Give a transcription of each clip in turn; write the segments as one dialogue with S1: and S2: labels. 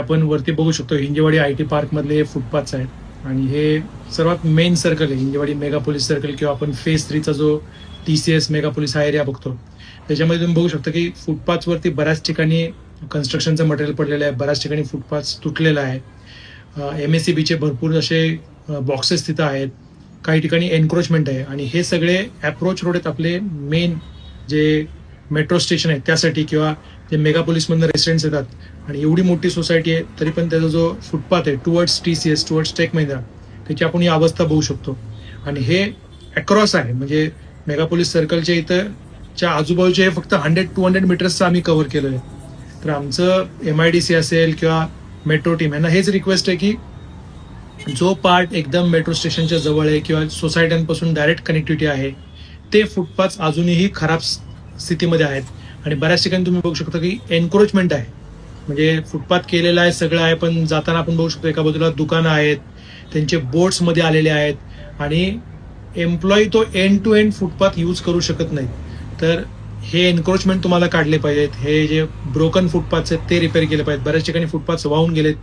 S1: आपण वरती बघू शकतो हिंजेवाडी IT पार्क मधले फुटपाथ आहेत आणि हे सर्वात मेन सर्कल आहे हिंजेवाडी मेगा पोलीस सर्कल किंवा आपण फेज 3 चा जो TCS मेगा पोलीस हा एरिया बघतो. त्याच्यामध्ये तुम्ही बघू शकता की फुटपाथ वरती बऱ्याच ठिकाणी कन्स्ट्रक्शनचं मटेरियल पडलेलं आहे, बऱ्याच ठिकाणी फुटपाथ तुटलेला आहे. MSCBचे भरपूर असे बॉक्सेस तिथं आहेत, काही ठिकाणी एन्क्रोचमेंट आहे आणि हे सगळे अप्रोच रोड आहेत आपले मेन जे मेट्रो स्टेशन आहे त्यासाठी किंवा जे मेगा पोलीसमधनं रेसिडेंट्स येतात आणि एवढी मोठी सोसायटी आहे तरी पण त्याचा जो फुटपाथ आहे towards TCS towards Tech Mahindra त्याची आपण ही अवस्था बघू शकतो. आणि हे अक्रॉस आहे म्हणजे मेगा पोलीस सर्कलच्या इथं च्या आजूबाजूचे हे फक्त 100-200 मीटर्सचं आम्ही कव्हर केलं आहे. तर आमचं MIDC असेल किंवा मेट्रो टीम यांना हेच रिक्वेस्ट आहे की जो पार्ट एकदम मेट्रो स्टेशनच्या जवळ आहे किंवा सोसायट्यांपासून डायरेक्ट कनेक्टिव्हिटी आहे ते फुटपाथ अजूनही खराब स्थितीमध्ये आहेत आणि बऱ्याच ठिकाणी तुम्ही बघू शकता की एन्क्रोचमेंट आहे म्हणजे फुटपाथ केलेला आहे सगळं आहे पण जाताना आपण बघू शकतो एका बाजूला दुकानं आहेत, त्यांचे बोट्स मध्ये आलेले आहेत आणि एम्प्लॉई तो end to end footpath use करू शकत नाही. तर हे एन्क्रोचमेंट तुम्हाला काढले पाहिजेत, हे जे ब्रोकन फुटपाथ्स आहेत ते रिपेअर केले पाहिजेत. बऱ्याच ठिकाणी फुटपाथ वाहून गेलेत,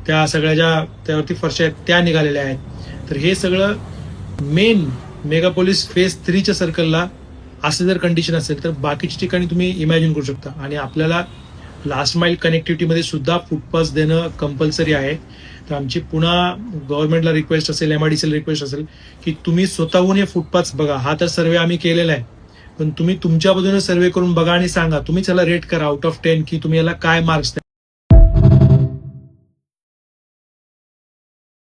S1: त्या सगळ्या ज्या त्यावरती फरशा आहेत त्या निघालेल्या आहेत. तर हे सगळं मेन मेगा पोलीस फेज 3 च्या सर्कलला असं जर कंडिशन असेल तर बाकीच्या ठिकाणी तुम्ही इमॅजिन करू शकता. आणि आपल्याला लास्ट माइल कनेक्टिव्हिटीमध्ये सुद्धा फुटपाथ देणं कंपल्सरी आहे. तर आमची पुन्हा गव्हर्नमेंटला रिक्वेस्ट असेल, MIDCला रिक्वेस्ट असेल की तुम्ही स्वतःहून हे फुटपाथ बघा. हा तर सर्वे आम्ही केलेला आहे पण तुम्ही तुमच्या बाजूने सर्वे करून बघा आणि सांगा, तुम्ही त्याला रेट करा आउट ऑफ 10 की तुम्ही याला काय मार्क्स द्या.